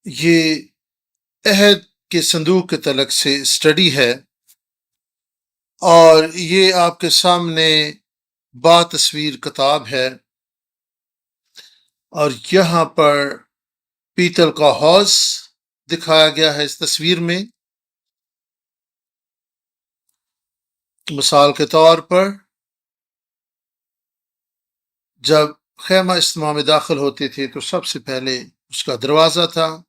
یہ عہد کے صندوق کے تعلق سے اسٹڈی ہے، اور یہ آپ کے سامنے با تصویر کتاب ہے، اور یہاں پر پیتل کا حوض دکھایا گیا ہے اس تصویر میں۔ مثال کے طور پر جب خیمہ اجتماع میں داخل ہوتے تھے تو سب سے پہلے اس کا دروازہ تھا،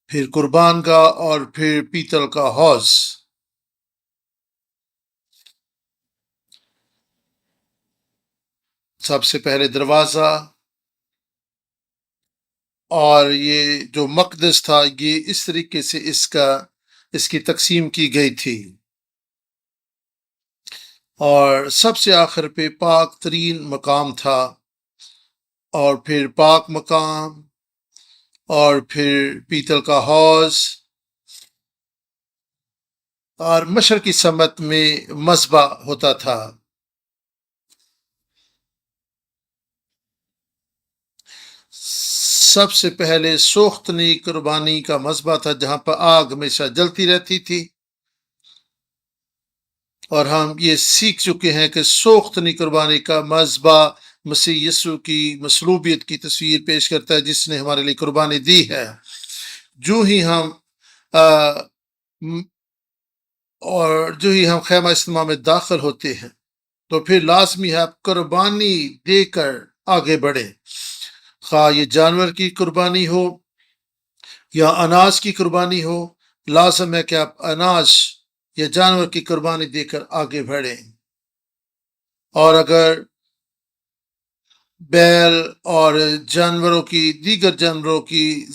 پھر قربان گاہ، اور پھر پیتل کا حوض۔ سب سے پہلے دروازہ، اور یہ جو مقدس تھا یہ اس طریقے سے اس کی تقسیم کی گئی تھی، اور سب سے آخر پہ پاک ترین مقام تھا، اور پھر پاک مقام، اور پھر پیتل کا حوض، اور مشرقی سمت میں مذبح ہوتا تھا۔ سب سے پہلے سوختنی قربانی کا مذبح تھا جہاں پر آگ ہمیشہ جلتی رہتی تھی، اور ہم یہ سیکھ چکے ہیں کہ سوختنی قربانی کا مذبح مسیح یسوع کی مصلوبیت کی تصویر پیش کرتا ہے، جس نے ہمارے لیے قربانی دی ہے۔ جو ہی ہم خیمہ اجتماع میں داخل ہوتے ہیں تو پھر لازمی ہے آپ قربانی دے کر آگے بڑھیں، خواہ یہ جانور کی قربانی ہو یا اناج کی قربانی ہو، لازم ہے کہ آپ اناج یا جانور کی قربانی دے کر آگے بڑھیں۔ اور اگر بیل اور دیگر جانوروں کی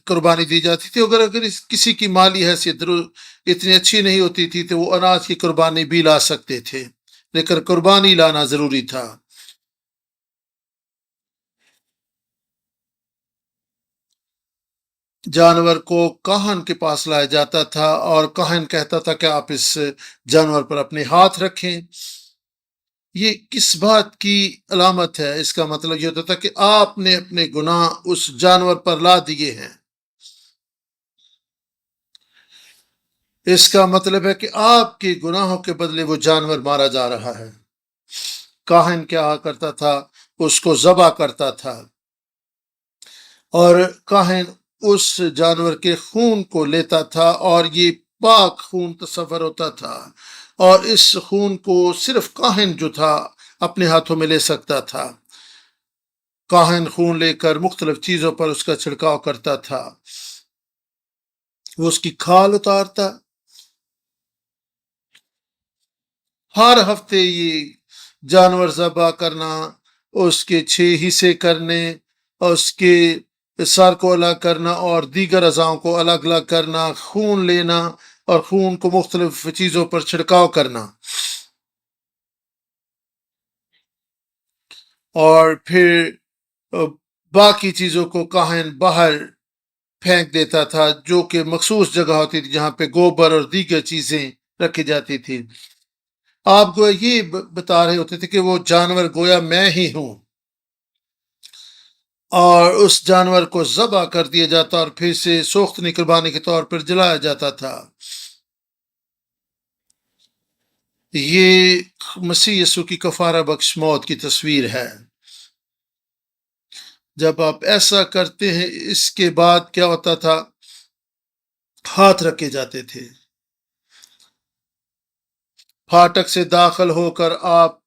قربانی دی جاتی تھی، اگر کسی کی مالی حیثیت اتنی اچھی نہیں ہوتی تھی تو وہ اناج کی قربانی بھی لا سکتے تھے، لیکن قربانی لانا ضروری تھا۔ جانور کو کاہن کے پاس لایا جاتا تھا، اور کاہن کہتا تھا کہ آپ اس جانور پر اپنے ہاتھ رکھیں۔ یہ کس بات کی علامت ہے؟ اس کا مطلب یہ ہوتا تھا کہ آپ نے اپنے گناہ اس جانور پر لا دیے ہیں۔ اس کا مطلب ہے کہ آپ کے گناہوں کے بدلے وہ جانور مارا جا رہا ہے۔ کاہن کیا کرتا تھا؟ اس کو ذبح کرتا تھا، اور کاہن اس جانور کے خون کو لیتا تھا، اور یہ پاک خون تصور ہوتا تھا، اور اس خون کو صرف کاہن جو تھا اپنے ہاتھوں میں لے سکتا تھا۔ کاہن خون لے کر مختلف چیزوں پر اس کا چھڑکاؤ کرتا تھا، وہ اس کی کھال اتارتا۔ ہر ہفتے یہ جانور ذبح کرنا، اس کے 6 حصے کرنے، اس کے سر کو الگ کرنا اور دیگر اعضاؤں کو الگ الگ کرنا، خون لینا اور خون کو مختلف چیزوں پر چھڑکاؤ کرنا، اور پھر باقی چیزوں کو کاہن باہر پھینک دیتا تھا، جو کہ مخصوص جگہ ہوتی تھی جہاں پہ گوبر اور دیگر چیزیں رکھی جاتی تھی۔ آپ گویا یہ بتا رہے ہوتے تھے کہ وہ جانور گویا میں ہی ہوں، اور اس جانور کو ذبح کر دیا جاتا اور پھر سے سوختنی قربانی کے طور پر جلایا جاتا تھا۔ یہ مسیح یسوع کی کفارہ بخش موت کی تصویر ہے۔ جب آپ ایسا کرتے ہیں، اس کے بعد کیا ہوتا تھا؟ ہاتھ رکھے جاتے تھے۔ پھاٹک سے داخل ہو کر آپ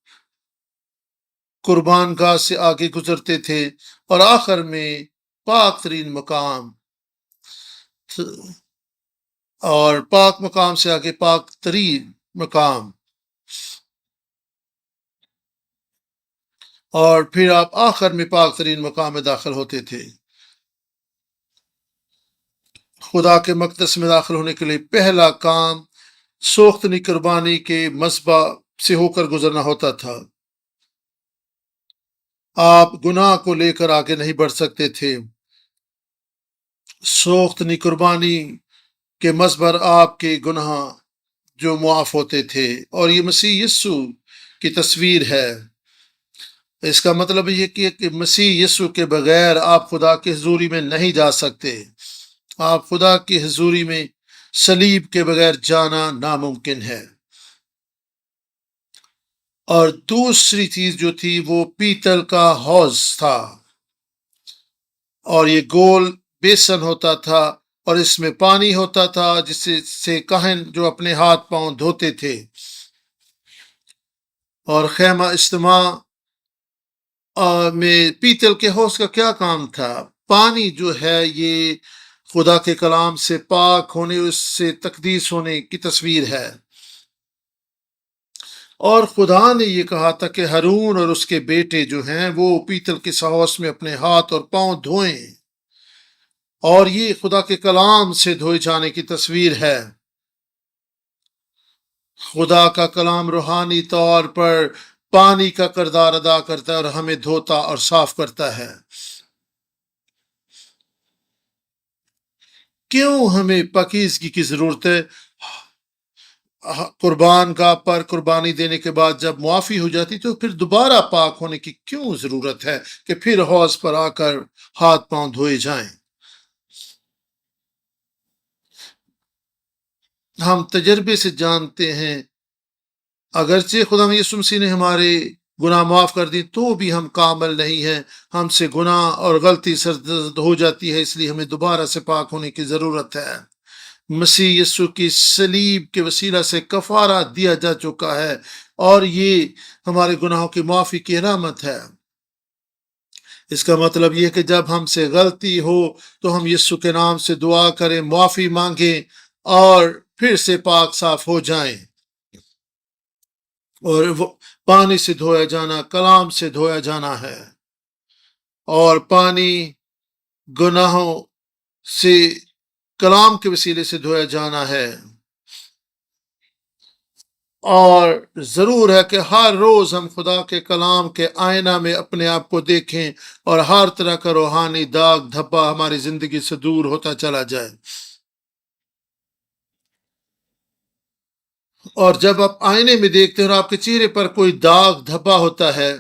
قربان گاہ سے آگے گزرتے تھے، اور آخر میں پاک ترین مقام، اور پاک مقام سے آگے پاک ترین مقام، اور پھر آپ آخر میں پاک ترین مقام میں داخل ہوتے تھے۔ خدا کے مقدس میں داخل ہونے کے لیے پہلا کام سوختنی قربانی کے مذبح سے ہو کر گزرنا ہوتا تھا۔ آپ گناہ کو لے کر آگے نہیں بڑھ سکتے تھے۔ سوختنی قربانی کے مذبح آپ کے گناہ جو معاف ہوتے تھے، اور یہ مسیح یسوع کی تصویر ہے۔ اس کا مطلب یہ کہ مسیح یسوع کے بغیر آپ خدا کی حضوری میں نہیں جا سکتے. آپ خدا کی حضوری میں صلیب کے بغیر جانا ناممکن ہے. اور دوسری چیز جو تھی وہ پیتل کا حوض تھا، اور یہ گول بیسن ہوتا تھا اور اس میں پانی ہوتا تھا جس سے کاہن جو اپنے ہاتھ پاؤں دھوتے تھے. اور خیمہ اجتماع میں پیتل کے حوض کا کیا کام تھا؟ پانی جو ہے یہ خدا کے کلام سے پاک ہونے، اس سے تقدیس ہونے کی تصویر ہے. اور خدا نے یہ کہا تھا کہ ہارون اور اس کے بیٹے جو ہیں وہ پیتل کے حوض میں اپنے ہاتھ اور پاؤں دھوئیں، اور یہ خدا کے کلام سے دھوئے جانے کی تصویر ہے. خدا کا کلام روحانی طور پر پانی کا کردار ادا کرتا ہے اور ہمیں دھوتا اور صاف کرتا ہے. کیوں ہمیں پاکیزگی کی ضرورت ہے؟ قربان گاہ پر قربانی دینے کے بعد جب معافی ہو جاتی تو پھر دوبارہ پاک ہونے کی کیوں ضرورت ہے کہ پھر حوض پر آ کر ہاتھ پاؤں دھوئے جائیں؟ ہم تجربے سے جانتے ہیں اگرچہ خدا یسوع مسیح نے ہمارے گناہ معاف کر دی تو بھی ہم کامل نہیں ہیں. ہم سے گناہ اور غلطی سرزد ہو جاتی ہے، اس لیے ہمیں دوبارہ سے پاک ہونے کی ضرورت ہے. مسیح یسوع کی صلیب کے وسیلہ سے کفارہ دیا جا چکا ہے، اور یہ ہمارے گناہوں کی معافی کی علامت ہے. اس کا مطلب یہ کہ جب ہم سے غلطی ہو تو ہم یسوع کے نام سے دعا کریں، معافی مانگیں اور پھر سے پاک صاف ہو جائیں. اور وہ پانی سے دھویا جانا کلام سے دھویا جانا ہے، اور پانی گناہوں سے کلام کے وسیلے سے دھویا جانا ہے. اور ضرور ہے کہ ہر روز ہم خدا کے کلام کے آئینہ میں اپنے آپ کو دیکھیں اور ہر طرح کا روحانی داغ دھبا ہماری زندگی سے دور ہوتا چلا جائے. اور جب آپ آئینے میں دیکھتے ہیں اور آپ کے چہرے پر کوئی داغ دھبا ہوتا ہے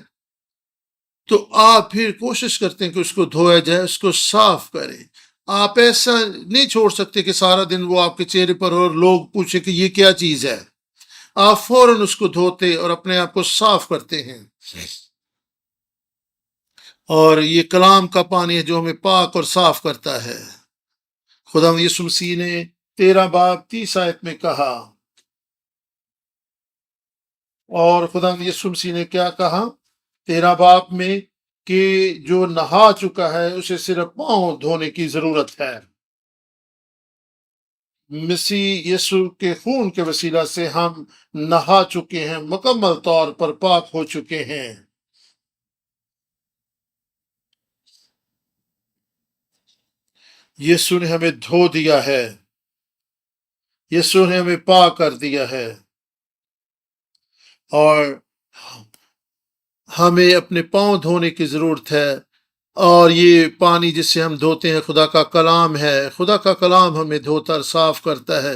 تو آپ پھر کوشش کرتے ہیں کہ اس کو دھویا جائے، اس کو صاف کریں. آپ ایسا نہیں چھوڑ سکتے کہ سارا دن وہ آپ کے چہرے پر اور لوگ پوچھیں کہ یہ کیا چیز ہے. آپ فوراً اس کو دھوتے اور اپنے آپ کو صاف کرتے ہیں. اور یہ کلام کا پانی ہے جو ہمیں پاک اور صاف کرتا ہے. خدا یسوع مسیح نے 13 باب 30 آیت میں کہا، اور خدا یسوع مسیح نے کیا کہا 13 باب میں، کہ جو نہا چکا ہے اسے صرف پاؤں دھونے کی ضرورت ہے. مسیح یسوع کے خون کے وسیلہ سے ہم نہا چکے ہیں، مکمل طور پر پاک ہو چکے ہیں. یسوع نے ہمیں دھو دیا ہے، یسوع نے ہمیں پاک کر دیا ہے، اور ہمیں اپنے پاؤں دھونے کی ضرورت ہے. اور یہ پانی جس سے ہم دھوتے ہیں خدا کا کلام ہے. خدا کا کلام ہمیں دھوتا اور صاف کرتا ہے.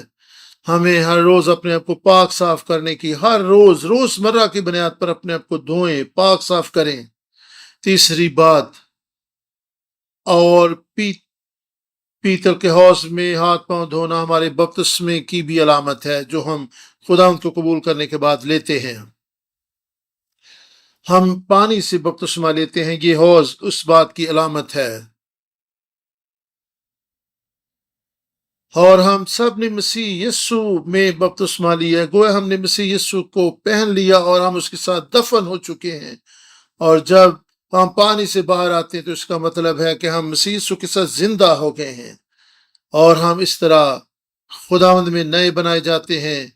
ہمیں ہر روز اپنے آپ کو پاک صاف کرنے کی، ہر روز مرہ کی بنیاد پر اپنے آپ کو دھوئیں، پاک صاف کریں. تیسری بات، اور پیتل کے حوض میں ہاتھ پاؤں دھونا ہمارے بپتسمے کی بھی علامت ہے جو ہم خدا کو قبول کرنے کے بعد لیتے ہیں. ہم پانی سے بپتسمہ لیتے ہیں، یہ حوض اس بات کی علامت ہے. اور ہم سب نے مسیح یسوع میں بپتسمہ لیا ہے، گویا ہم نے مسیح یسوع کو پہن لیا اور ہم اس کے ساتھ دفن ہو چکے ہیں. اور جب ہم پانی سے باہر آتے ہیں تو اس کا مطلب ہے کہ ہم مسیح یسوع کے ساتھ زندہ ہو گئے ہیں، اور ہم اس طرح خداوند میں نئے بنائے جاتے ہیں.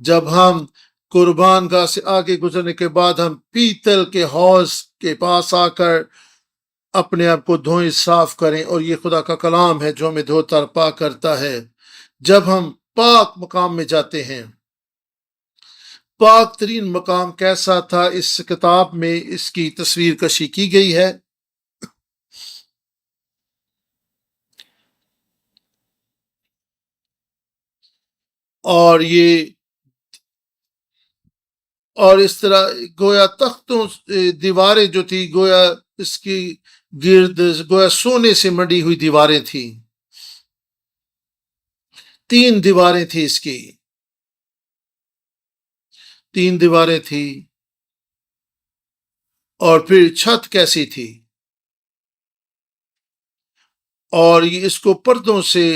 جب ہم قربان گاہ سے آگے گزرنے کے بعد ہم پیتل کے حوض کے پاس آ کر اپنے آپ کو دھوئیں، صاف کریں، اور یہ خدا کا کلام ہے جو ہمیں دھوتا اور پاک کرتا ہے. جب ہم پاک مقام میں جاتے ہیں، پاک ترین مقام کیسا تھا اس کتاب میں اس کی تصویر کشی کی گئی ہے. اور اور اس طرح گویا تختوں دیواریں جو تھی گویا اس کی گرد گویا سونے سے مڈی ہوئی دیواریں تھیں. 3 دیواریں تھیں اس کی. 3 دیواریں تھیں. اور پھر چھت کیسی تھی؟ اور یہ اس کو پردوں سے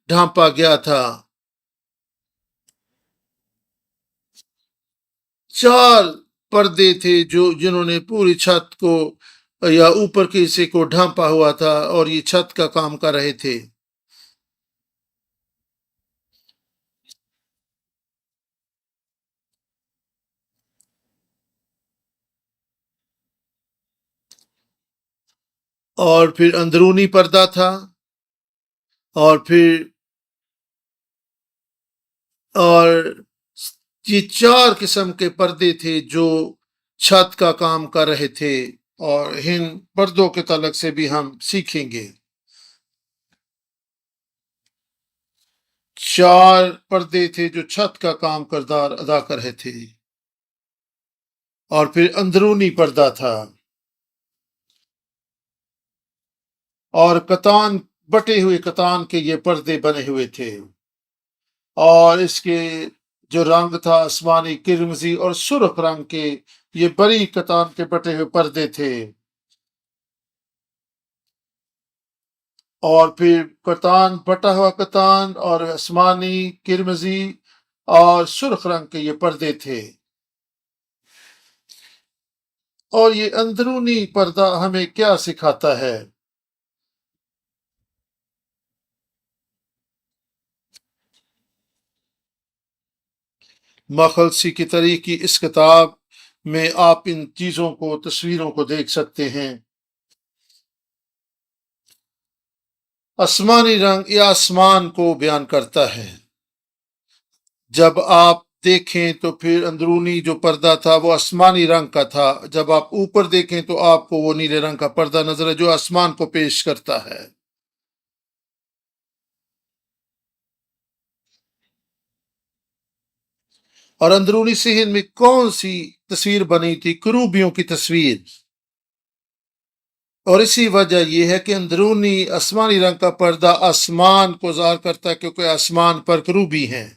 ڈھانپا گیا تھا. 4 پردے تھے جنہوں نے پوری چھت کو یا اوپر کے حصے کو ڈھانپا ہوا تھا اور یہ چھت کا کام کر رہے تھے. اور پھر اندرونی پردہ تھا. اور پھر اور یہ 4 قسم کے پردے تھے جو چھت کا کام کر رہے تھے اور ان پردوں کے تعلق سے بھی ہم سیکھیں گے. 4 پردے تھے جو چھت کا کام کردار ادا کر رہے تھے. اور پھر اندرونی پردہ تھا. اور کتان بٹے ہوئے کتان کے یہ پردے بنے ہوئے تھے. اور اس کے جو رنگ تھا آسمانی، کرمزی اور سرخ رنگ کے یہ بڑی کتان کے بٹے ہوئے پردے تھے. اور پھر کتان، بٹا ہوا کتان اور آسمانی، کرمزی اور سرخ رنگ کے یہ پردے تھے. اور یہ اندرونی پردہ ہمیں کیا سکھاتا ہے؟ مخلصی کی تاریخ کی اس کتاب میں آپ ان چیزوں کو، تصویروں کو دیکھ سکتے ہیں. آسمانی رنگ یہ آسمان کو بیان کرتا ہے. جب آپ دیکھیں تو پھر اندرونی جو پردہ تھا وہ آسمانی رنگ کا تھا. جب آپ اوپر دیکھیں تو آپ کو وہ نیلے رنگ کا پردہ نظر ہے جو آسمان کو پیش کرتا ہے. اور اندرونی صحن میں کون سی تصویر بنی تھی؟ کروبیوں کی تصویر. اور اسی وجہ یہ ہے کہ اندرونی آسمانی رنگ کا پردہ آسمان کو ظاہر کرتا ہے کیونکہ آسمان پر کروبی ہیں.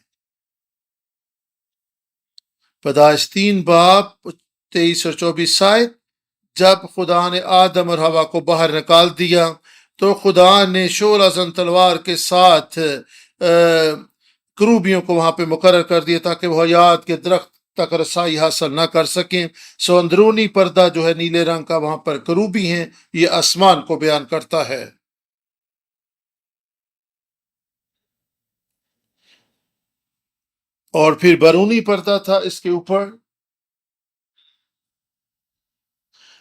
پیدائش 3 باب 23 اور 24 آیت. جب خدا نے آدم اور ہوا کو باہر نکال دیا تو خدا نے شعلہ زن تلوار کے ساتھ کروبیوں کو وہاں پہ مقرر کر دیا تاکہ وہ حیات کے درخت تک رسائی حاصل نہ کر سکیں. سو اندرونی پردہ جو ہے نیلے رنگ کا، وہاں پر کروبی ہیں، یہ آسمان کو بیان کرتا ہے. اور پھر بیرونی پردہ تھا اس کے اوپر.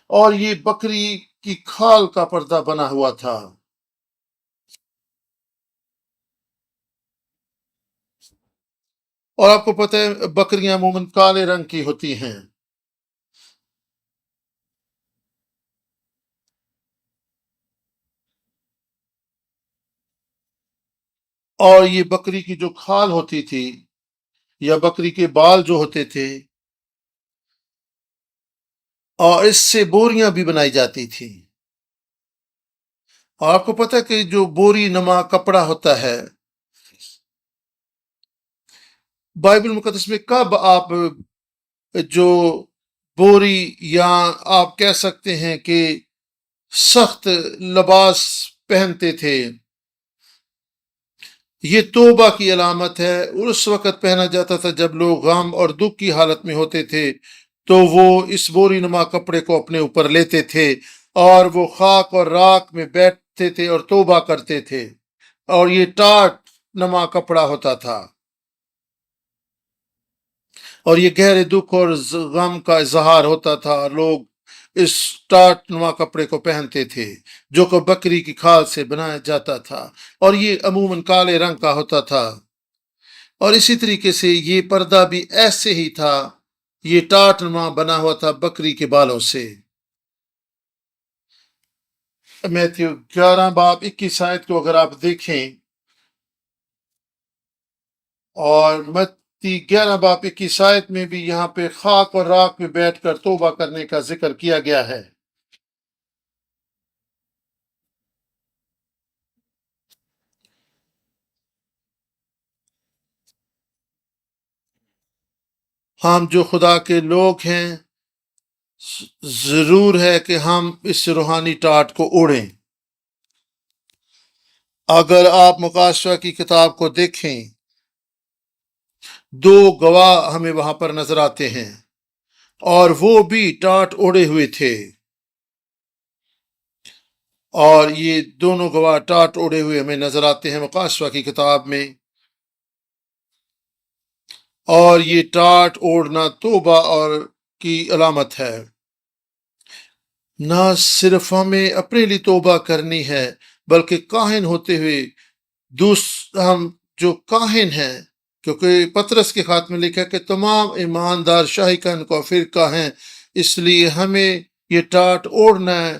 اور یہ بکری کی کھال کا پردہ بنا ہوا تھا. اور آپ کو پتہ ہے بکریاں عموماً کالے رنگ کی ہوتی ہیں. اور یہ بکری کی جو کھال ہوتی تھی یا بکری کے بال جو ہوتے تھے، اور اس سے بوریاں بھی بنائی جاتی تھی. اور آپ کو پتہ ہے کہ جو بوری نما کپڑا ہوتا ہے، بائبل مقدس میں کب آپ جو بوری یا آپ کہہ سکتے ہیں کہ سخت لباس پہنتے تھے، یہ توبہ کی علامت ہے. اور اس وقت پہنا جاتا تھا جب لوگ غم اور دکھ کی حالت میں ہوتے تھے تو وہ اس بوری نما کپڑے کو اپنے اوپر لیتے تھے اور وہ خاک اور راکھ میں بیٹھتے تھے اور توبہ کرتے تھے. اور یہ ٹاٹ نما کپڑا ہوتا تھا. اور یہ گہرے دکھ اور غم کا اظہار ہوتا تھا. لوگ اس ٹاٹ نما کپڑے کو پہنتے تھے جو کہ بکری کی کھال سے بنایا جاتا تھا اور یہ عموماً کالے رنگ کا ہوتا تھا. اور اسی طریقے سے یہ پردہ بھی ایسے ہی تھا، یہ ٹاٹ نما بنا ہوا تھا بکری کے بالوں سے. میتھیو 11 باب 21 آیت کو اگر آپ دیکھیں، اور 11 باب 21 آیت میں بھی یہاں پہ خاک اور راکھ میں بیٹھ کر توبہ کرنے کا ذکر کیا گیا ہے۔ ہم جو خدا کے لوگ ہیں ضرور ہے کہ ہم اس روحانی ٹاٹ کو اوڑھیں۔ اگر آپ مکاشفہ کی کتاب کو دیکھیں، 2 گواہ ہمیں وہاں پر نظر آتے ہیں اور وہ بھی ٹاٹ اوڑھے ہوئے تھے، اور یہ دونوں گواہ ٹاٹ اوڑھے ہوئے ہمیں نظر آتے ہیں مکاشفہ کی کتاب میں۔ اور یہ ٹاٹ اوڑھنا توبہ اور کی علامت ہے۔ نہ صرف ہمیں اپنے لیے توبہ کرنی ہے بلکہ کاہن ہوتے ہوئے ہم جو کاہن ہیں، کیونکہ پطرس کے خط میں لکھا کہ تمام ایماندار شاہی کہن کو فرقہ ہیں، اس لیے ہمیں یہ ٹاٹ اوڑھنا ہے،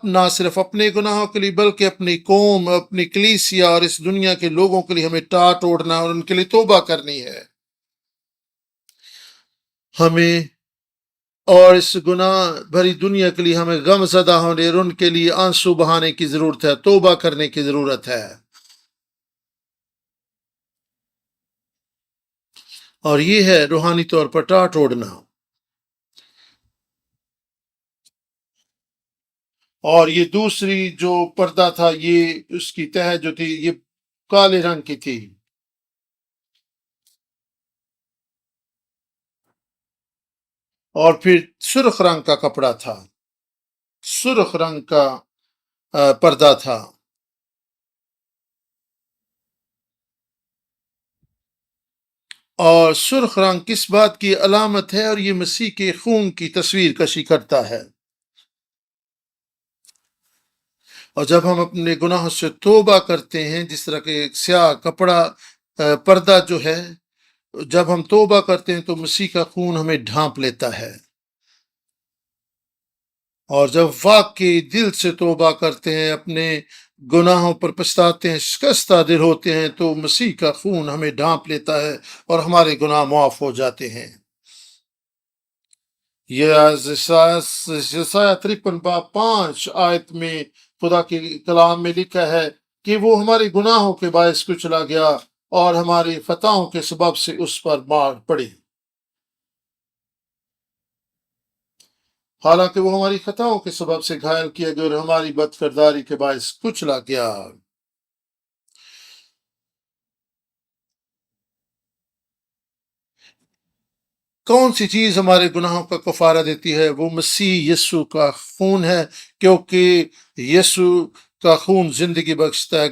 نہ صرف اپنے گناہوں کے لیے بلکہ اپنی قوم، اپنی کلیسیا اور اس دنیا کے لوگوں کے لیے ہمیں ٹاٹ اوڑھنا اور ان کے لیے توبہ کرنی ہے۔ ہمیں اور اس گناہ بھری دنیا کے لیے ہمیں غم زدہ ہونے اور ان کے لیے آنسو بہانے کی ضرورت ہے، توبہ کرنے کی ضرورت ہے۔ اور یہ ہے روحانی طور پر ٹاٹ اوڑھنا۔ اور یہ دوسری جو پردہ تھا، یہ اس کی تہ جو تھی یہ کالے رنگ کی تھی، اور پھر سرخ رنگ کا کپڑا تھا، سرخ رنگ کا پردہ تھا۔ اور سرخ رنگ کس بات کی علامت ہے؟ اور یہ مسیح کے خون کی تصویر کشی کرتا ہے۔ اور جب ہم اپنے گناہوں سے توبہ کرتے ہیں، جس طرح کہ سیاہ کپڑا پردہ جو ہے، جب ہم توبہ کرتے ہیں تو مسیح کا خون ہمیں ڈھانپ لیتا ہے۔ اور جب واقعی دل سے توبہ کرتے ہیں، اپنے گناہوں پر پچھتاتے ہیں، شکستہ دل ہوتے ہیں، تو مسیح کا خون ہمیں ڈھانپ لیتا ہے اور ہمارے گناہ معاف ہو جاتے ہیں۔ یہ یسایہ 53 باب 5 آیت میں خدا کے کلام میں لکھا ہے کہ وہ ہمارے گناہوں کے باعث کچلا گیا اور ہماری خطاؤں کے سبب سے اس پر مار پڑی۔ حالانکہ وہ ہماری خطاؤں کے سبب سے گھائل کیا گیا اور ہماری بد کرداری کے باعث کچلا گیا۔ کون سی چیز ہمارے گناہوں کا کفارہ دیتی ہے؟ وہ مسیح یسوع کا خون ہے، کیونکہ یسوع کا خون زندگی بخشتا ہے۔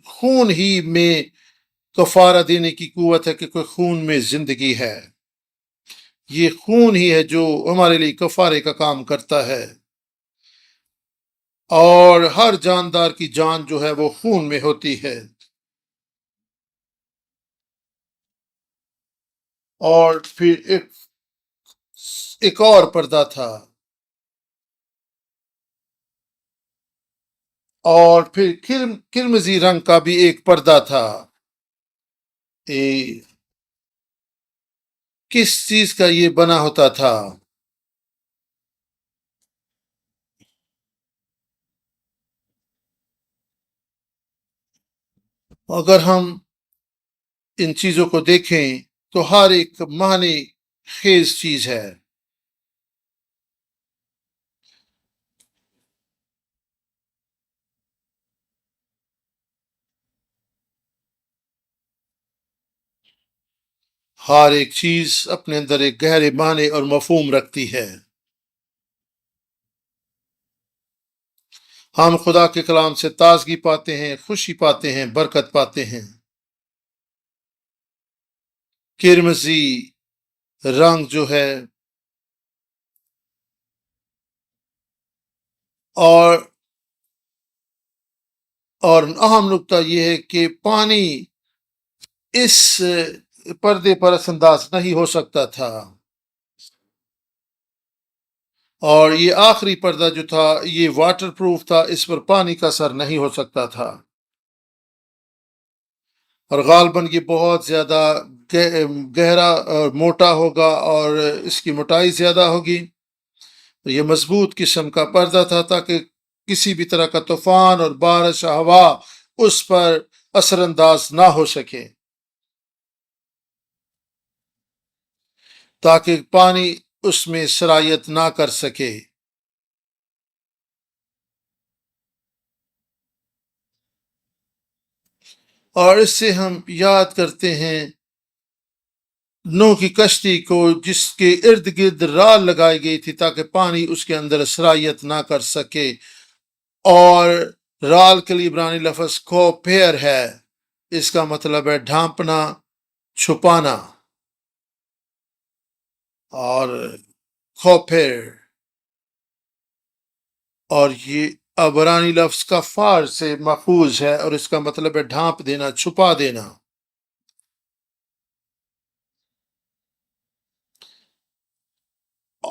خون ہی میں کفارہ دینے کی قوت ہے، کیونکہ خون میں زندگی ہے۔ یہ خون ہی ہے جو ہمارے لیے کفارے کا کام کرتا ہے، اور ہر جاندار کی جان جو ہے وہ خون میں ہوتی ہے۔ اور پھر ایک اور پردہ تھا، اور پھر کرمزی رنگ کا بھی ایک پردہ تھا۔ کس چیز کا یہ بنا ہوتا تھا؟ اگر ہم ان چیزوں کو دیکھیں تو ہر ایک معنی خیز چیز ہے۔ ہر ایک چیز اپنے اندر ایک گہرے معنی اور مفہوم رکھتی ہے۔ ہم خدا کے کلام سے تازگی پاتے ہیں، خوشی پاتے ہیں، برکت پاتے ہیں۔ کرمزی رنگ جو ہے، اور اہم نکتہ یہ ہے کہ پانی اس پردے پر اثر انداز نہیں ہو سکتا تھا، اور یہ آخری پردہ جو تھا یہ واٹر پروف تھا، اس پر پانی کا اثر نہیں ہو سکتا تھا، اور غالباً یہ بہت زیادہ گہرا اور موٹا ہوگا اور اس کی موٹائی زیادہ ہوگی. یہ مضبوط قسم کا پردہ تھا تاکہ کسی بھی طرح کا طوفان اور بارش ہوا اس پر اثر انداز نہ ہو سکے، تاکہ پانی اس میں سرایت نہ کر سکے. اور اس سے ہم یاد کرتے ہیں نوح کی کشتی کو، جس کے ارد گرد رال لگائی گئی تھی تاکہ پانی اس کے اندر سرایت نہ کر سکے. اور رال کے لیے عبرانی لفظ کوپیر ہے. اس کا مطلب ہے ڈھانپنا، چھپانا. اور کوپیر، اور یہ عبرانی لفظ کفار سے ماخوذ ہے اور اس کا مطلب ہے ڈھانپ دینا، چھپا دینا.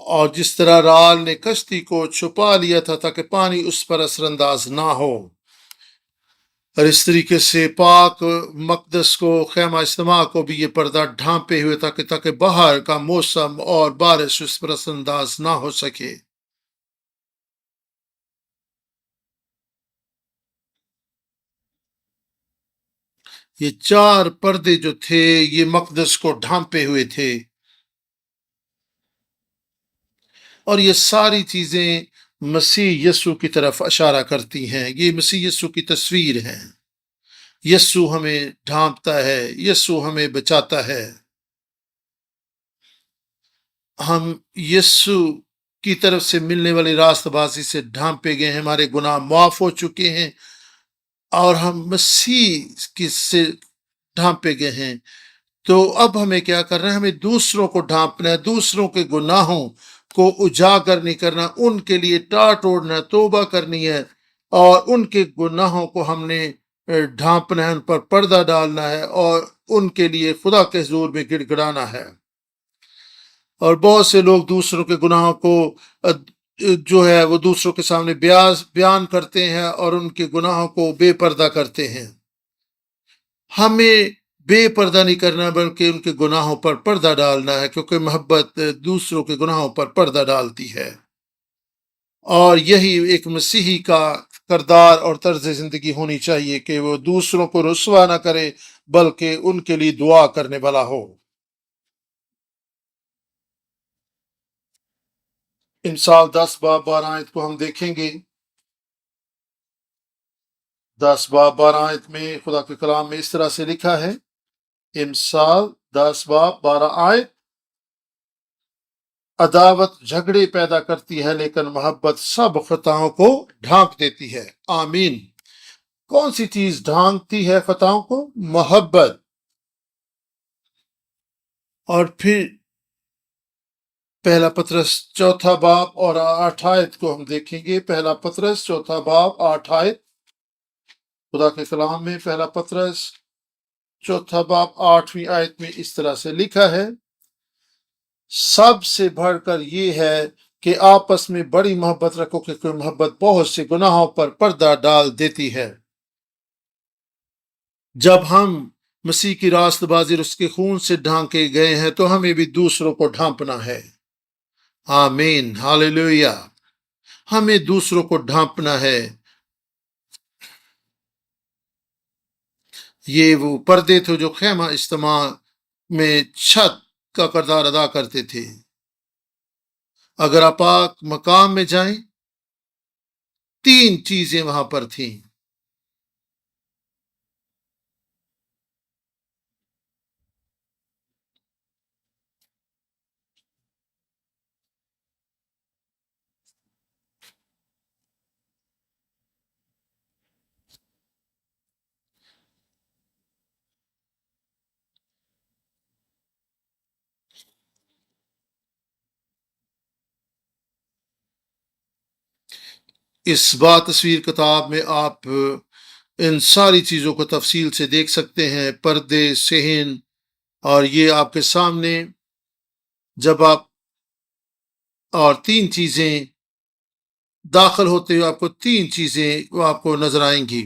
اور جس طرح رال نے کشتی کو چھپا لیا تھا تاکہ پانی اس پر اثر انداز نہ ہو، اور اس طریقے سے پاک مقدس کو، خیمہ اجتماع کو بھی یہ پردہ ڈھانپے ہوئے تاکہ باہر کا موسم اور بارش اس پر اثر انداز نہ ہو سکے. یہ 4 پردے جو تھے یہ مقدس کو ڈھانپے ہوئے تھے، اور یہ ساری چیزیں مسیح یسوع کی طرف اشارہ کرتی ہیں. یہ مسیح یسوع کی تصویر ہے. یسوع ہمیں ڈھانپتا ہے، یسوع ہمیں بچاتا ہے. ہم یسوع کی طرف سے ملنے والی راست بازی سے ڈھانپے گئے ہیں، ہمارے گناہ معاف ہو چکے ہیں اور ہم مسیح کی سے ڈھانپے گئے ہیں. تو اب ہمیں کیا کرنا ہے؟ ہمیں دوسروں کو ڈھانپنا ہے، دوسروں کے گناہوں کو اجاگر نہیں کرنا، ان کے لیے ٹاٹ اوڑنا، توبہ کرنی ہے، اور ان کے گناہوں کو ہم نے ڈھانپنا ہے، ان پر پردہ ڈالنا ہے اور ان کے لیے خدا کے حضور میں گڑ گڑانا ہے. اور بہت سے لوگ دوسروں کے گناہوں کو جو ہے وہ دوسروں کے سامنے بیان کرتے ہیں اور ان کے گناہوں کو بے پردہ کرتے ہیں. ہمیں بے پردہ نہیں کرنا بلکہ ان کے گناہوں پر پردہ ڈالنا ہے، کیونکہ محبت دوسروں کے گناہوں پر پردہ ڈالتی ہے. اور یہی ایک مسیحی کا کردار اور طرز زندگی ہونی چاہیے کہ وہ دوسروں کو رسوا نہ کرے بلکہ ان کے لیے دعا کرنے والا ہو. امثال 10 باب 12 آیت کو ہم دیکھیں گے. 10 باب 12 آیت میں خدا کے کلام میں اس طرح سے لکھا ہے. امثال 10 باب 12 آیت: عداوت جھگڑے پیدا کرتی ہے لیکن محبت سب خطاؤں کو ڈھانپ دیتی ہے. آمین. کون سی چیز ڈھانپتی ہے خطاؤں کو؟ محبت. اور پھر پہلا پطرس 4 باب اور 8 آیت کو ہم دیکھیں گے. پہلا پطرس 4 باب 8 آیت خدا کے کلام میں پہلا پطرس 4 باب 8ویں آیت میں اس طرح سے لکھا ہے: سب سے بڑھ کر یہ ہے کہ آپس میں بڑی محبت رکھو، کیونکہ محبت بہت سے گناہوں پر پردہ ڈال دیتی ہے. جب ہم مسیح کی راست بازی اور اس کے خون سے ڈھانکے گئے ہیں تو ہمیں بھی دوسروں کو ڈھانپنا ہے. آمین، ہاللیلویہ. ہمیں دوسروں کو ڈھانپنا ہے. یہ وہ پردے تھے جو خیمہ اجتماع میں چھت کا کردار ادا کرتے تھے. اگر آپ پاک مقام میں جائیں 3 چیزیں وہاں پر تھیں. اس با تصویر کتاب میں آپ ان ساری چیزوں کو تفصیل سے دیکھ سکتے ہیں. پردے، صحن، اور یہ آپ کے سامنے جب آپ اور 3 چیزیں داخل ہوتے ہوئے آپ کو 3 چیزیں وہ آپ کو نظر آئیں گی.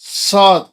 7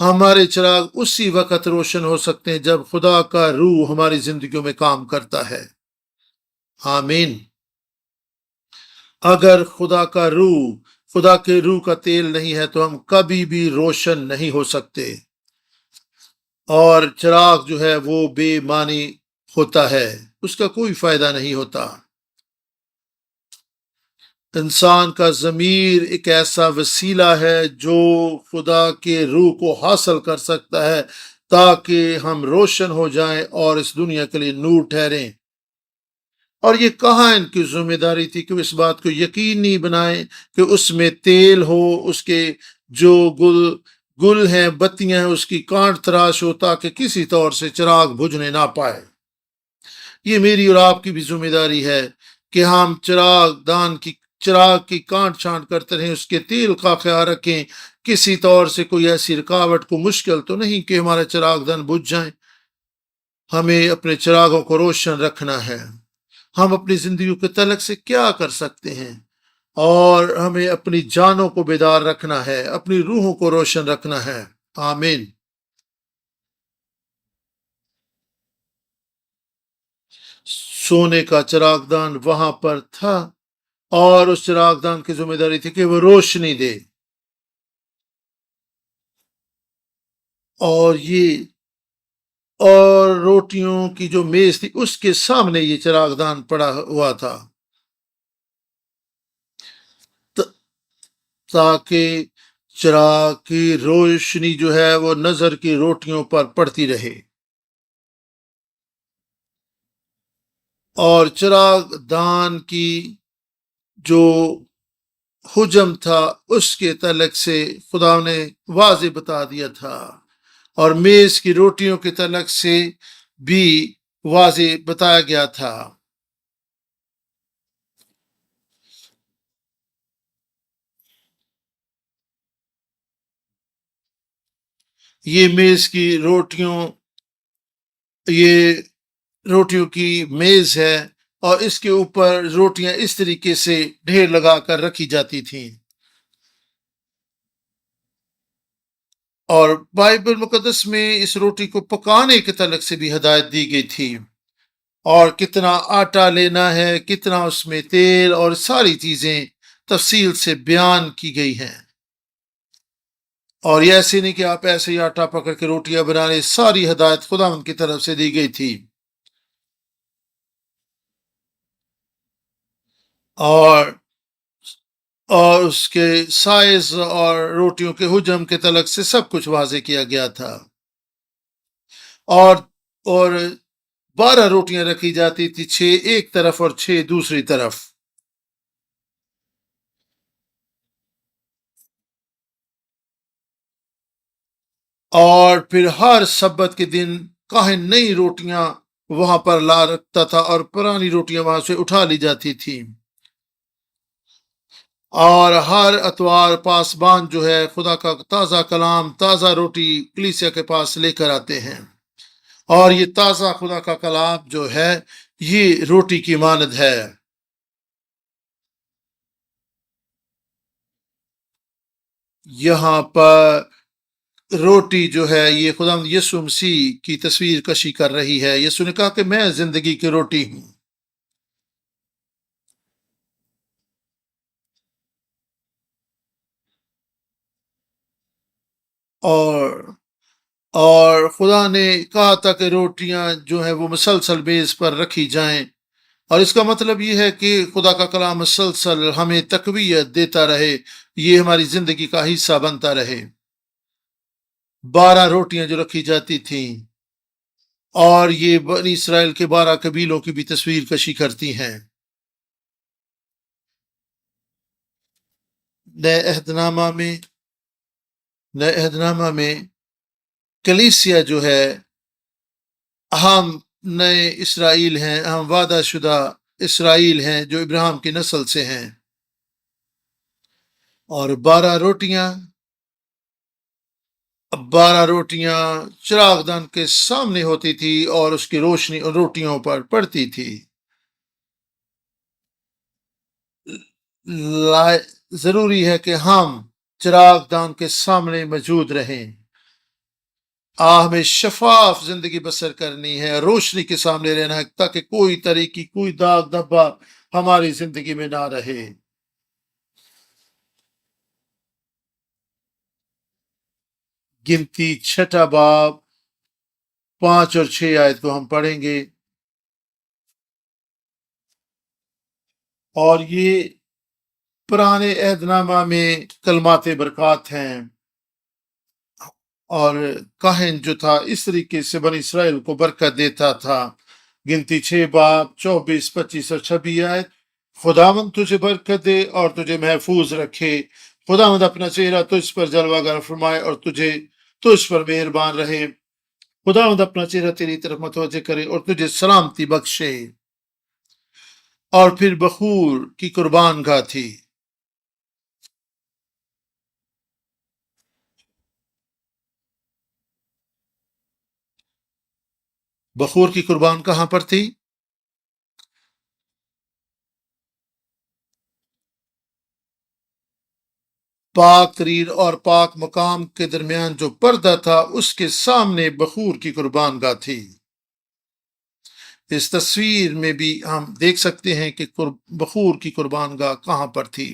ہمارے چراغ اسی وقت روشن ہو سکتے ہیں جب خدا کا روح ہماری زندگیوں میں کام کرتا ہے۔ آمین۔ اگر خدا کے روح کا تیل نہیں ہے تو ہم کبھی بھی روشن نہیں ہو سکتے، اور چراغ جو ہے وہ بے معنی ہوتا ہے، اس کا کوئی فائدہ نہیں ہوتا۔ انسان کا ضمیر ایک ایسا وسیلہ ہے جو خدا کے روح کو حاصل کر سکتا ہے تاکہ ہم روشن ہو جائیں اور اس دنیا کے لیے نور ٹھہریں۔ اور یہ کہاں ان کی ذمہ داری تھی کہ وہ اس بات کو یقینی بنائیں کہ اس میں تیل ہو، اس کے جو گل ہیں، بتیاں ہیں، اس کی کانٹ تراش ہو تاکہ کسی طور سے چراغ بجھنے نہ پائے۔ یہ میری اور آپ کی بھی ذمہ داری ہے کہ ہم چراغ کی کانٹ چھانٹ کرتے رہیں، اس کے تیل کا خیال رکھیں، کسی طور سے کوئی ایسی رکاوٹ کو مشکل تو نہیں کہ ہمارا چراغ دان بجھ جائیں۔ ہمیں اپنے چراغوں کو روشن رکھنا ہے۔ ہم اپنی زندگیوں کے تعلق سے کیا کر سکتے ہیں؟ اور ہمیں اپنی جانوں کو بیدار رکھنا ہے، اپنی روحوں کو روشن رکھنا ہے۔ آمین۔ سونے کا چراغ دان وہاں پر تھا، اور اس چراغ دان کی ذمہ داری تھی کہ وہ روشنی دے، اور روٹیوں کی جو میز تھی اس کے سامنے یہ چراغ دان پڑا ہوا تھا تاکہ چراغ کی روشنی جو ہے وہ نظر کی روٹیوں پر پڑتی رہے، اور چراغ دان کی جو حجم تھا اس کے تعلق سے خدا نے واضح بتا دیا تھا، اور میز کی روٹیوں کے تعلق سے بھی واضح بتایا گیا تھا۔ یہ روٹیوں کی میز ہے، اور اس کے اوپر روٹیاں اس طریقے سے ڈھیر لگا کر رکھی جاتی تھیں، اور بائبل مقدس میں اس روٹی کو پکانے کے تعلق سے بھی ہدایت دی گئی تھی، اور کتنا آٹا لینا ہے، کتنا اس میں تیل، اور ساری چیزیں تفصیل سے بیان کی گئی ہیں۔ اور یہ ایسے نہیں کہ آپ ایسے ہی آٹا پکڑ کے روٹیاں بنا لیں، ساری ہدایت خدا ان کی طرف سے دی گئی تھی، اور اس کے سائز اور روٹیوں کے حجم کے تعلق سے سب کچھ واضح کیا گیا تھا، اور 12 روٹیاں رکھی جاتی تھی، 6 ایک طرف اور 6 دوسری طرف، اور پھر ہر سبت کے دن کاہن نئی روٹیاں وہاں پر لا رکھتا تھا، اور پرانی روٹیاں وہاں سے اٹھا لی جاتی تھی، اور ہر اتوار پاسبان جو ہے خدا کا تازہ کلام، تازہ روٹی کلیسیا کے پاس لے کر آتے ہیں، اور یہ تازہ خدا کا کلام جو ہے یہ روٹی کی مانند ہے۔ یہاں پر روٹی جو ہے یہ خدا یسوع مسیح کی تصویر کشی کر رہی ہے۔ یسوع نے کہا کہ میں زندگی کی روٹی ہوں، اور خدا نے کہا تھا کہ روٹیاں جو ہیں وہ مسلسل میز پر رکھی جائیں، اور اس کا مطلب یہ ہے کہ خدا کا کلام مسلسل ہمیں تقویت دیتا رہے، یہ ہماری زندگی کا حصہ بنتا رہے۔ 12 روٹیاں جو رکھی جاتی تھیں، اور یہ بنی اسرائیل کے 12 قبیلوں کی بھی تصویر کشی کرتی ہیں۔ نئے عہد نامہ میں کلیسیا جو ہے، ہم نئے اسرائیل ہیں، ہم وعدہ شدہ اسرائیل ہیں جو ابراہیم کی نسل سے ہیں، اور 12 روٹیاں چراغ دان کے سامنے ہوتی تھی، اور اس کی روشنی ان روٹیوں پر پڑتی تھی۔ ضروری ہے کہ ہم چراغ دان کے سامنے موجود رہیں، ہمیں شفاف زندگی بسر کرنی ہے، روشنی کے سامنے رہنا ہے، تاکہ کوئی طریقی کوئی داغ دھبا ہماری زندگی میں نہ رہے۔ گنتی چھٹا باب 5 اور 6 آیت کو ہم پڑھیں گے، اور یہ پرانے عہد نامہ میں کلمات برکات ہیں، اور کاہن جو تھا اس طریقے سے بنی اسرائیل کو برکت دیتا تھا۔ گنتی 6 باب 24، 25 اور 26 آیت۔ خداوند تجھے برکت دے اور تجھے محفوظ رکھے، خداوند اپنا چہرہ تجھ پر جلوہ گر فرمائے اور تجھ پر مہربان رہے، خداوند اپنا چہرہ تیری طرف متوجہ کرے اور تجھے سلامتی بخشے۔ اور پھر بخور کی قربان گاہ تھی۔ بخور کی قربان کہاں پر تھی؟ پاک ترین اور پاک مقام کے درمیان جو پردہ تھا اس کے سامنے بخور کی قربان گاہ تھی۔ اس تصویر میں بھی ہم دیکھ سکتے ہیں کہ بخور کی قربان گاہ کہاں پر تھی،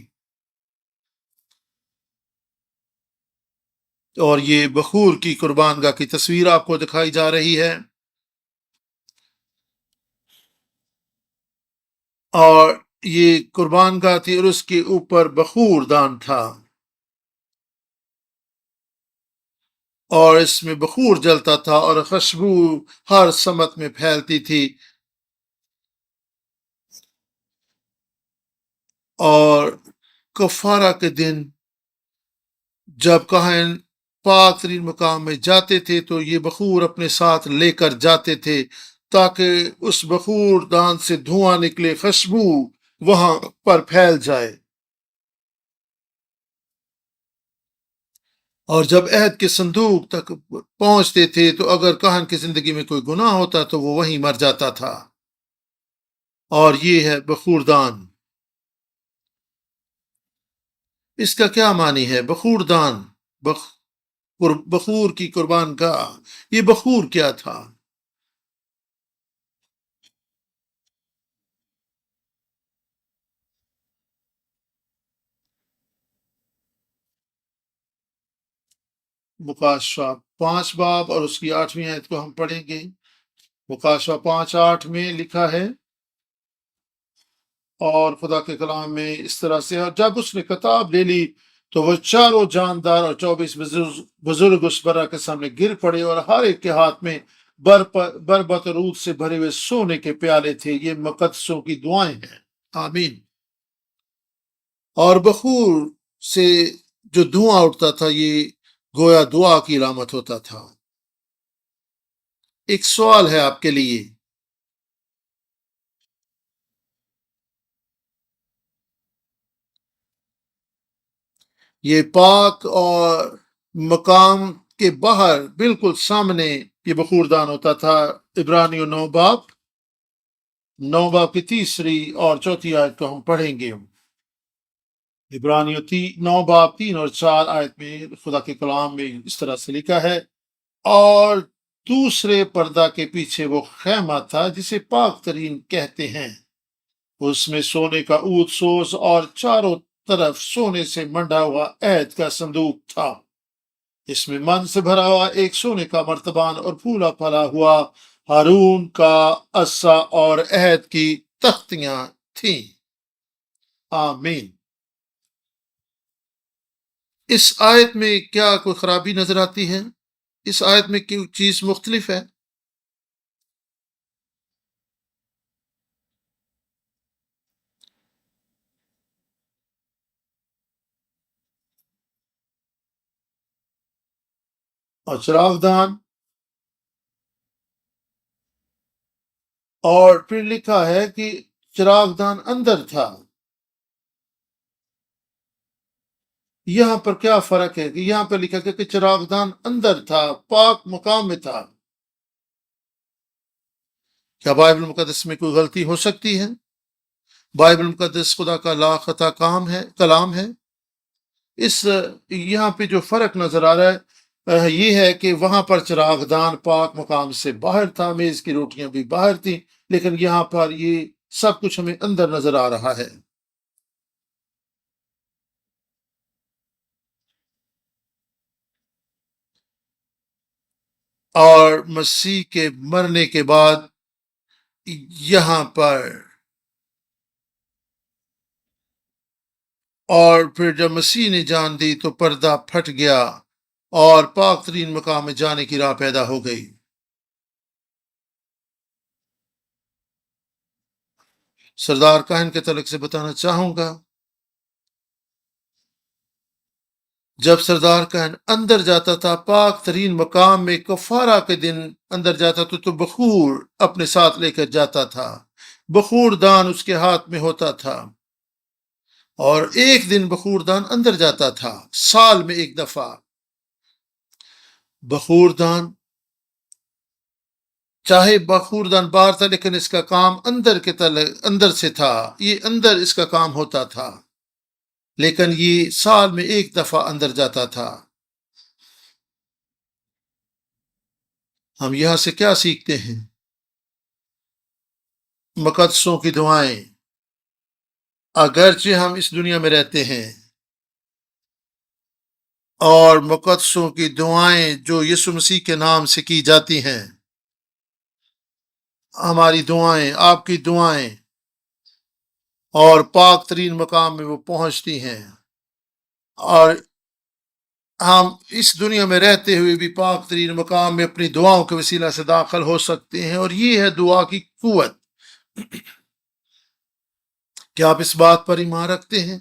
اور یہ بخور کی قربان گاہ کی تصویر آپ کو دکھائی جا رہی ہے، اور یہ قربان گاہ تھی اور اس کے اوپر بخور دان تھا، اور اس میں بخور جلتا تھا اور خوشبو ہر سمت میں پھیلتی تھی۔ اور کفارہ کے دن جب کاہن پاک ترین مقام میں جاتے تھے تو یہ بخور اپنے ساتھ لے کر جاتے تھے، تاکہ اس بخور دان سے دھواں نکلے، خوشبو وہاں پر پھیل جائے۔ اور جب عہد کے صندوق تک پہنچتے تھے تو اگر کاہن کی زندگی میں کوئی گناہ ہوتا تو وہ وہیں مر جاتا تھا۔ اور یہ ہے بخور دان۔ اس کا کیا معنی ہے؟ بخور دان، بخور کی قربان گاہ، یہ بخور کیا تھا؟ مکاشفہ 5 باب اور اس کی 8ویں آیت کو ہم پڑھیں گے۔ مکاشفہ 5:8 میں لکھا ہے، اور خدا کے کلام میں اس طرح سے، اور جب اس نے کتاب لے لی تو وہ چاروں جاندار اور 24 بزرگ اس برا کے سامنے گر پڑے، اور ہر ایک کے ہاتھ میں بربت رود سے بھرے ہوئے سونے کے پیالے تھے۔ یہ مقدسوں کی دعائیں ہیں، آمین۔ اور بخور سے جو دھواں اٹھتا تھا یہ گویا دعا کی علامت ہوتا تھا۔ ایک سوال ہے آپ کے لیے، یہ پاک اور مقام کے باہر بالکل سامنے یہ بخور دان ہوتا تھا۔ عبرانیوں 9 باب کی 3 اور 4 آیت کو ہم پڑھیں گے۔ عبرانیوں 9 باب 3 اور 4 آیت میں خدا کے کلام میں اس طرح سے لکھا ہے، اور دوسرے پردہ کے پیچھے وہ خیمہ تھا جسے پاک ترین کہتے ہیں، اس میں سونے کا اود سوز اور چاروں طرف سونے سے منڈا ہوا عہد کا صندوق تھا، اس میں من سے بھرا ہوا ایک سونے کا مرتبان اور پھولا پھلا ہوا ہارون کا عصا اور عہد کی تختیاں تھیں، آمین۔ اس آیت میں کیا کوئی خرابی نظر آتی ہے؟ اس آیت میں کوئی چیز مختلف ہے؟ اور چراغ دان، اور پھر لکھا ہے کہ چراغ دان اندر تھا۔ یہاں پر کیا فرق ہے کہ یہاں پر لکھا گیا کہ چراغ دان اندر تھا، پاک مقام میں تھا۔ کیا بائبل مقدس میں کوئی غلطی ہو سکتی ہے؟ بائبل مقدس خدا کا لا خطا کلام ہے۔ یہاں پہ جو فرق نظر آ رہا ہے یہ ہے کہ وہاں پر چراغ دان پاک مقام سے باہر تھا، میز کی روٹیاں بھی باہر تھیں، لیکن یہاں پر یہ سب کچھ ہمیں اندر نظر آ رہا ہے۔ اور مسیح کے مرنے کے بعد یہاں پر، اور پھر جب مسیح نے جان دی تو پردہ پھٹ گیا اور پاک ترین مقام میں جانے کی راہ پیدا ہو گئی۔ سردار کاہن کے تعلق سے بتانا چاہوں گا، جب سردار کاہن اندر جاتا تھا پاک ترین مقام میں کفارہ کے دن اندر جاتا تھا تو بخور اپنے ساتھ لے کر جاتا تھا، بخور دان اس کے ہاتھ میں ہوتا تھا، اور ایک دن بخور دان اندر جاتا تھا، سال میں ایک دفعہ بخور دان، چاہے بخور دان باہر تھا لیکن اس کا کام اندر سے تھا، یہ اندر اس کا کام ہوتا تھا، لیکن یہ سال میں ایک دفعہ اندر جاتا تھا۔ ہم یہاں سے کیا سیکھتے ہیں؟ مقدسوں کی دعائیں، اگرچہ ہم اس دنیا میں رہتے ہیں، اور مقدسوں کی دعائیں جو یسوع مسیح کے نام سے کی جاتی ہیں، ہماری دعائیں، آپ کی دعائیں، اور پاک ترین مقام میں وہ پہنچتی ہیں، اور ہم اس دنیا میں رہتے ہوئے بھی پاک ترین مقام میں اپنی دعاؤں کے وسیلہ سے داخل ہو سکتے ہیں، اور یہ ہے دعا کی قوت۔ کیا آپ اس بات پر ایمان رکھتے ہیں؟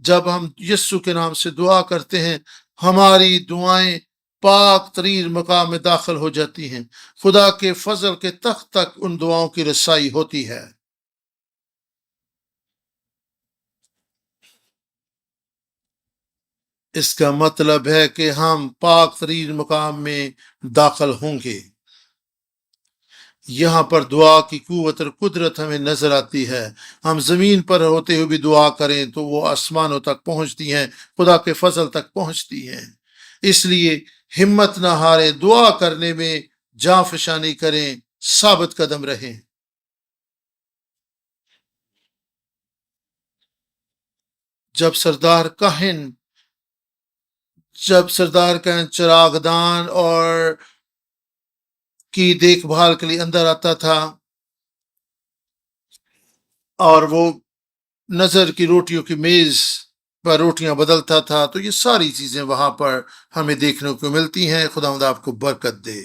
جب ہم یسوع کے نام سے دعا کرتے ہیں، ہماری دعائیں پاک ترین مقام میں داخل ہو جاتی ہیں، خدا کے فضل کے تخت تک ان دعاؤں کی رسائی ہوتی ہے۔ اس کا مطلب ہے کہ ہم پاک ترین مقام میں داخل ہوں گے۔ یہاں پر دعا کی قوت اور قدرت ہمیں نظر آتی ہے۔ ہم زمین پر ہوتے ہوئے بھی دعا کریں تو وہ آسمانوں تک پہنچتی ہیں، خدا کے فضل تک پہنچتی ہیں۔ اس لیے ہمت نہ ہاریں، دعا کرنے میں جاں فشانی کریں، ثابت قدم رہیں۔ جب سردار کاہن چراغ دان اور کی دیکھ بھال کے لیے اندر آتا تھا، اور وہ نظر کی روٹیوں کی میز پر روٹیاں بدلتا تھا، تو یہ ساری چیزیں وہاں پر ہمیں دیکھنے کو ملتی ہیں۔ خداوند آپ کو برکت دے۔